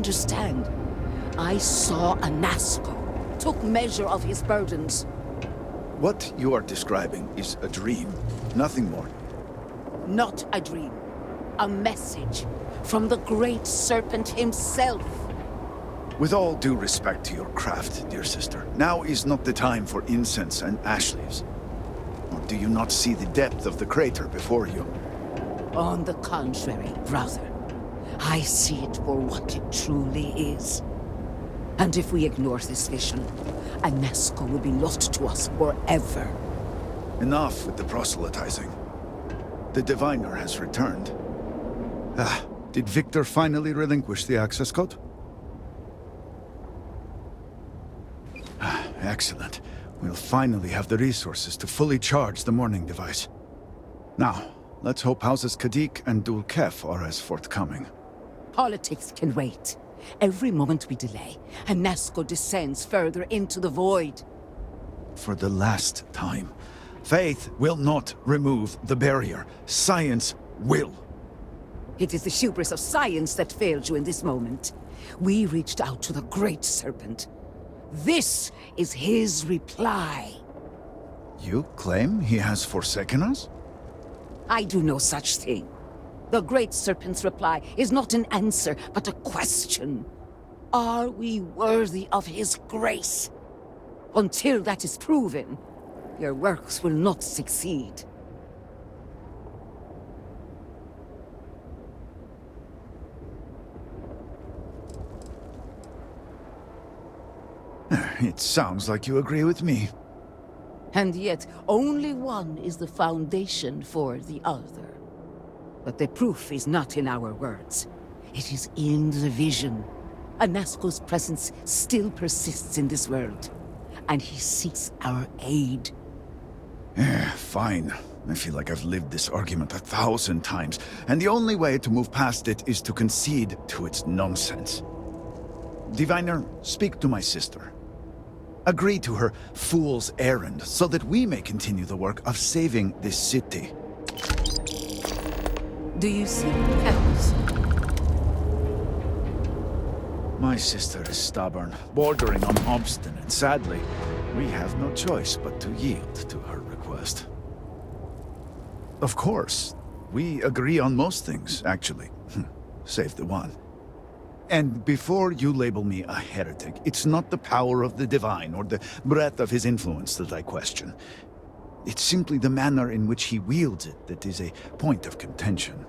understand. I saw Anasco, took measure of his burdens. What you are describing is a dream, nothing more. Not a dream. A message from the Great Serpent himself. With all due respect to your craft, dear sister, now is not the time for incense and ash leaves. Or do you not see the depth of the crater before you? On the contrary, brother. I see it for what it truly is. And if we ignore this vision, Anasco will be lost to us forever. Enough with the proselytizing. The diviner has returned. Did Victor finally relinquish the access code? Excellent. We'll finally have the resources to fully charge the morning device. Now, let's hope Houses Kadik and Dul Kef are as forthcoming. Politics can wait. Every moment we delay, Anasco descends further into the void. For the last time, faith will not remove the barrier. Science will. It is the hubris of science that failed you in this moment. We reached out to the Great Serpent. This is his reply. You claim he has forsaken us? I do no such thing. The Great Serpent's reply is not an answer, but a question. Are we worthy of his grace? Until that is proven, your works will not succeed. It sounds like you agree with me. And yet, only one is the foundation for the other. But the proof is not in our words. It is in the vision. Anasco's presence still persists in this world, and he seeks our aid. Fine. I feel like I've lived this argument 1,000 times, and the only way to move past it is to concede to its nonsense. Diviner, speak to my sister. Agree to her fool's errand, so that we may continue the work of saving this city. Do you seek else? My sister is stubborn, bordering on obstinate. Sadly, we have no choice but to yield to her request. Of course, we agree on most things, actually. Save the one. And before you label me a heretic, it's not the power of the divine or the breadth of his influence that I question. It's simply the manner in which he wields it that is a point of contention.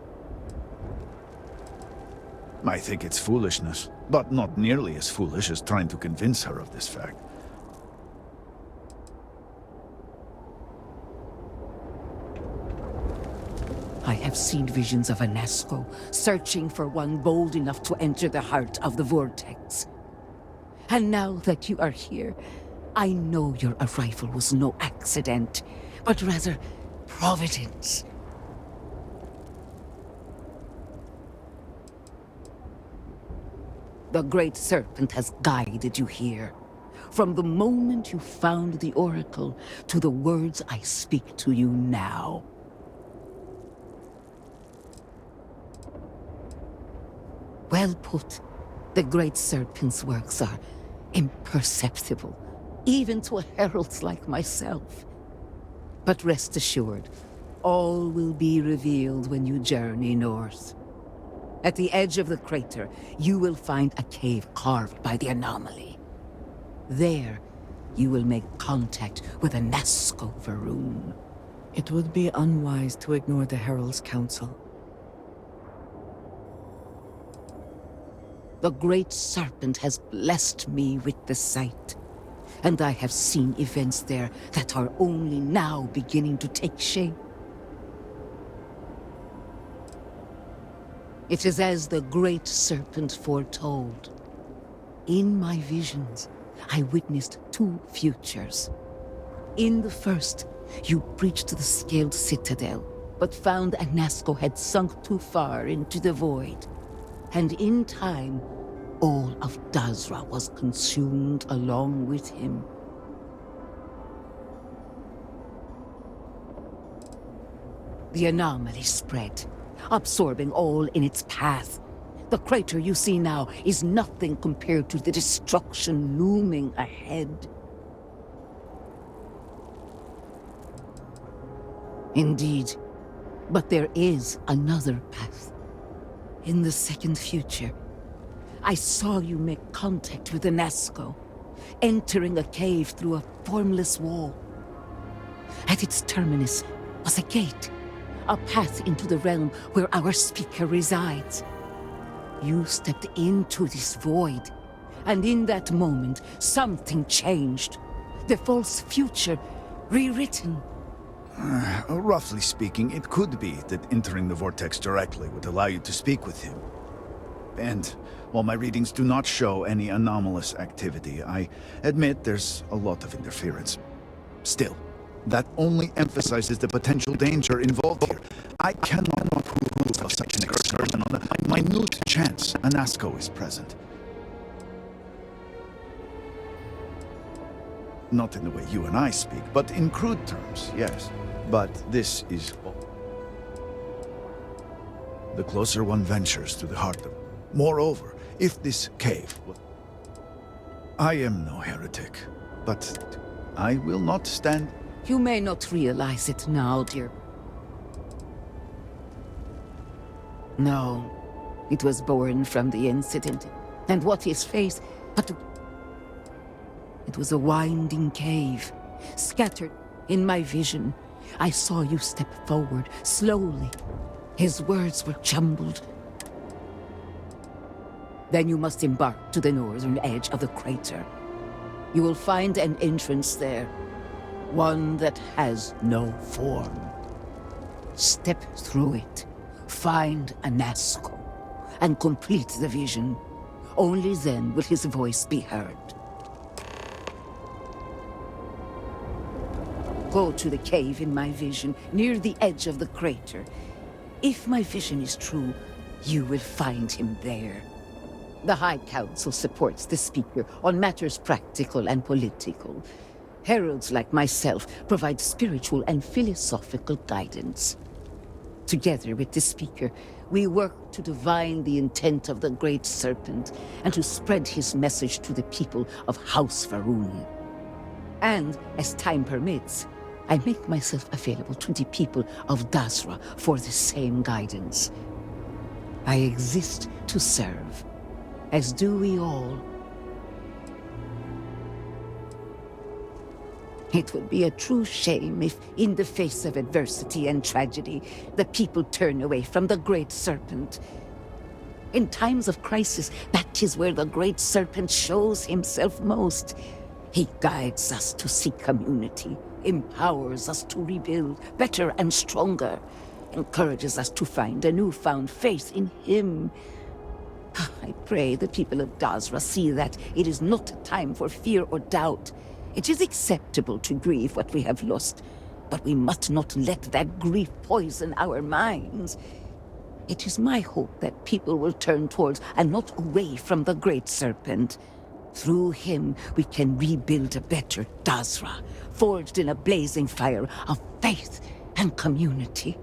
I think it's foolishness, but not nearly as foolish as trying to convince her of this fact. I have seen visions of Anasco, searching for one bold enough to enter the heart of the vortex. And now that you are here, I know your arrival was no accident, but rather providence. The Great Serpent has guided you here. From the moment you found the Oracle to the words I speak to you now. Well put. The Great Serpent's works are imperceptible, even to heralds like myself. But rest assured, all will be revealed when you journey north. At the edge of the crater, you will find a cave carved by the anomaly. There, you will make contact with Anasko Va'ruun. It would be unwise to ignore the Herald's counsel. The Great Serpent has blessed me with the sight, and I have seen events there that are only now beginning to take shape. It is as the Great Serpent foretold. In my visions, I witnessed two futures. In the first, you breached the scaled citadel, but found Anasco had sunk too far into the void. And in time, all of Dazra was consumed along with him. The anomaly spread, absorbing all in its path. The crater you see now is nothing compared to the destruction looming ahead. Indeed, but there is another path. In the second future, I saw you make contact with Anasco, entering a cave through a formless wall. At its terminus was a gate, a path into the realm where our speaker resides. You stepped into this void, and in that moment, something changed. The false future rewritten. Roughly speaking, it could be that entering the vortex directly would allow you to speak with him. And while my readings do not show any anomalous activity, I admit there's a lot of interference. Still, that only emphasizes the potential danger involved here. I cannot approve of such an excursion on a minute chance Anasco is present. Not in the way you and I speak, but in crude terms, yes. But this is the closer one ventures to the heart of... Moreover, if this cave... I am no heretic, but I will not stand... You may not realize it now, dear. No, it was born from the incident. And what his face... But it was a winding cave, scattered in my vision. I saw you step forward, slowly. His words were jumbled. Then you must embark to the northern edge of the crater. You will find an entrance there, one that has no form. Step through it, find Anasco, and complete the vision. Only then will his voice be heard. Go to the cave in my vision, near the edge of the crater. If my vision is true, you will find him there. The High Council supports the speaker on matters practical and political. Heralds like myself provide spiritual and philosophical guidance. Together with the speaker, we work to divine the intent of the Great Serpent and to spread his message to the people of House Va'ruun. And, as time permits, I make myself available to the people of Dazra for the same guidance. I exist to serve, as do we all. It would be a true shame if, in the face of adversity and tragedy, the people turn away from the Great Serpent. In times of crisis, that is where the Great Serpent shows himself most. He guides us to seek community, empowers us to rebuild better and stronger, encourages us to find a newfound faith in him. I pray the people of Dazra see that it is not a time for fear or doubt. It is acceptable to grieve what we have lost, but we must not let that grief poison our minds. It is my hope that people will turn towards and not away from the Great Serpent. Through him, we can rebuild a better Dazra, forged in a blazing fire of faith and community.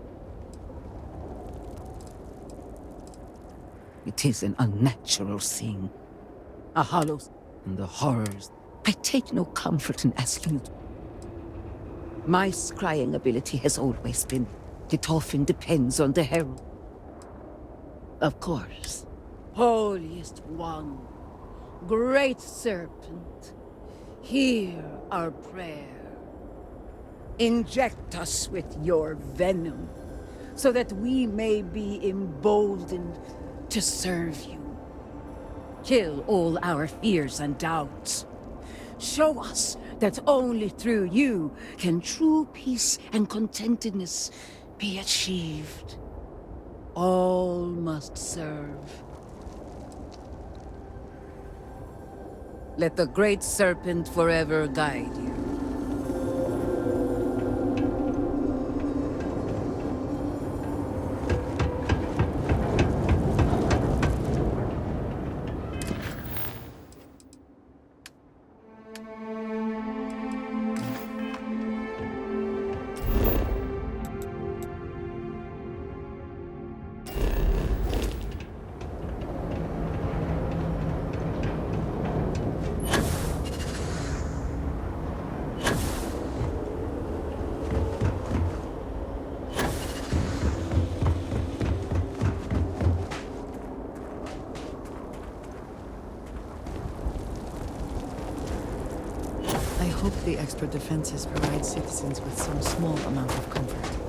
It is an unnatural thing. A hollow and the horrors. I take no comfort in asking you. My scrying ability has always been. It often depends on the herald. Of course. Holiest One, Great Serpent, hear our prayer. Inject us with your venom, so that we may be emboldened to serve you. Kill all our fears and doubts. Show us that only through you can true peace and contentedness be achieved. All must serve. Let the Great Serpent forever guide you. hope the extra defenses provide citizens with some small amount of comfort.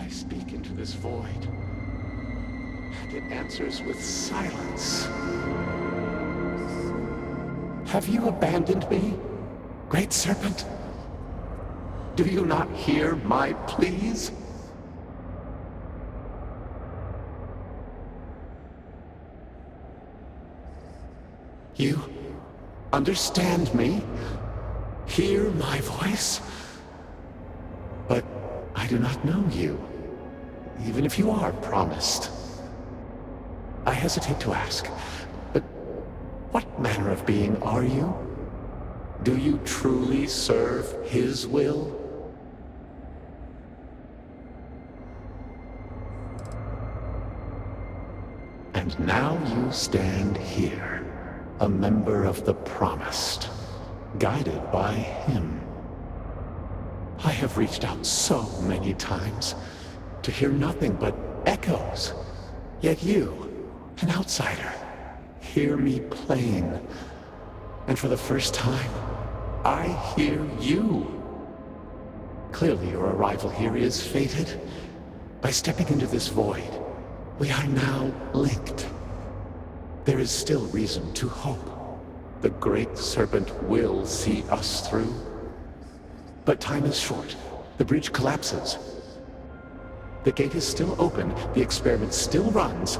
I speak into this void, and it answers with silence. Have you abandoned me, Great Serpent? Do you not hear my pleas? You understand me? Hear my voice? But I do not know you, even if you are promised. I hesitate to ask, but what manner of being are you? Do you truly serve his will? And now you stand here, a member of the Promised, guided by him. I have reached out so many times to hear nothing but echoes. Yet you, an outsider, hear me playing. And for the first time, I hear you. Clearly your arrival here is fated. By stepping into this void, we are now linked. There is still reason to hope. The Great Serpent will see us through. But time is short. The bridge collapses. The gate is still open. The experiment still runs.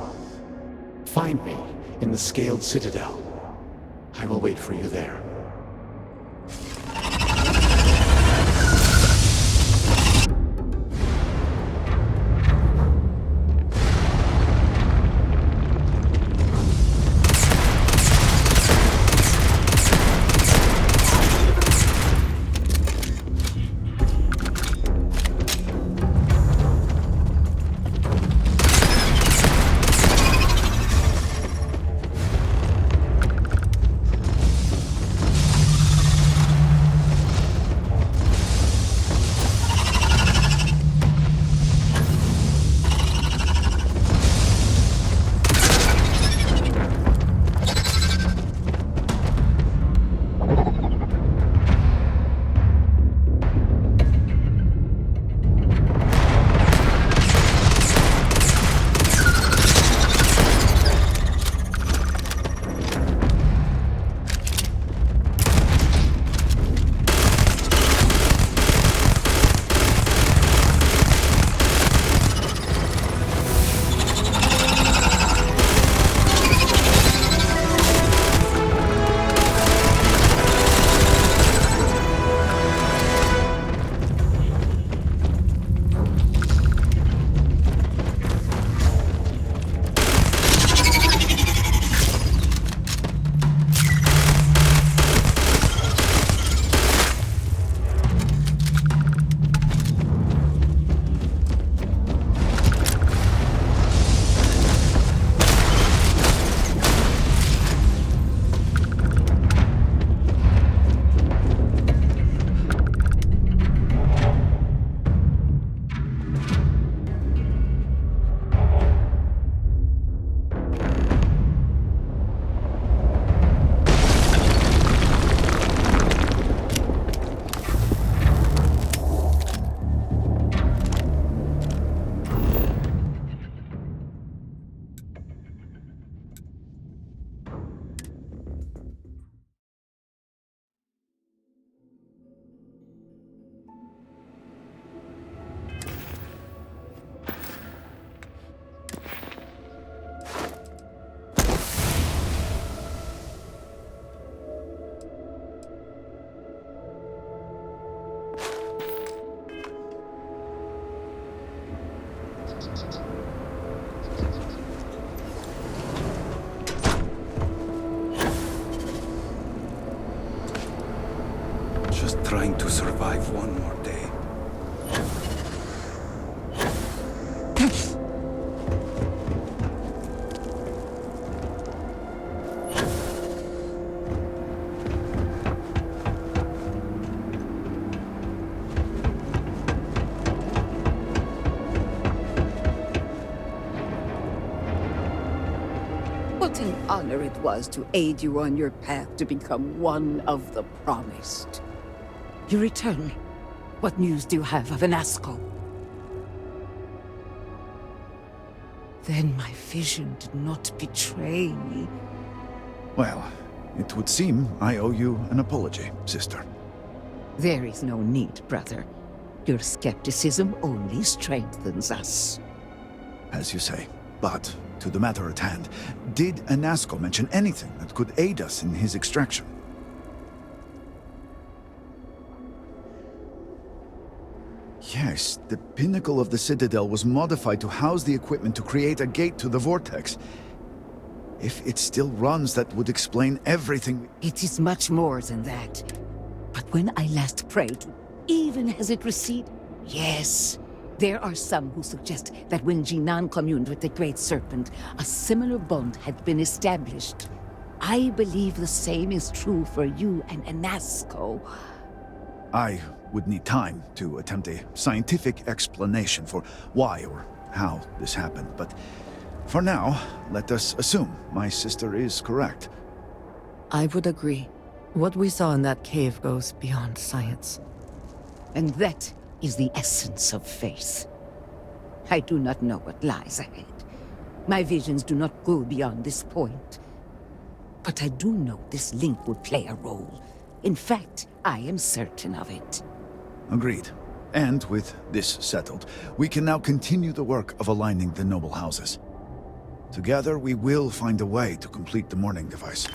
Find me in the Scaled Citadel. I will wait for you there. Just trying to survive one more day. What an honor it was to aid you on your path to become one of the promised. You return. What news do you have of Anasco? Then my vision did not betray me. Well, it would seem I owe you an apology, sister. There is no need, brother. Your skepticism only strengthens us. As you say. But, to the matter at hand, did Anasco mention anything that could aid us in his extraction? Yes, the pinnacle of the Citadel was modified to house the equipment to create a gate to the vortex. If it still runs, that would explain everything. It is much more than that. But when I last prayed, even has it receded? Yes. There are some who suggest that when Jinan communed with the Great Serpent, a similar bond had been established. I believe the same is true for you and Anasco. I would need time to attempt a scientific explanation for why or how this happened, but for now, let us assume my sister is correct. I would agree. What we saw in that cave goes beyond science. And that is the essence of faith. I do not know what lies ahead. My visions do not go beyond this point. But I do know this link would play a role. In fact, I am certain of it. Agreed. And with this settled, we can now continue the work of aligning the noble houses. Together, we will find a way to complete the mourning device.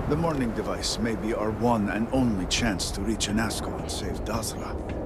The mourning device may be our one and only chance to reach Anasco and save Dazra.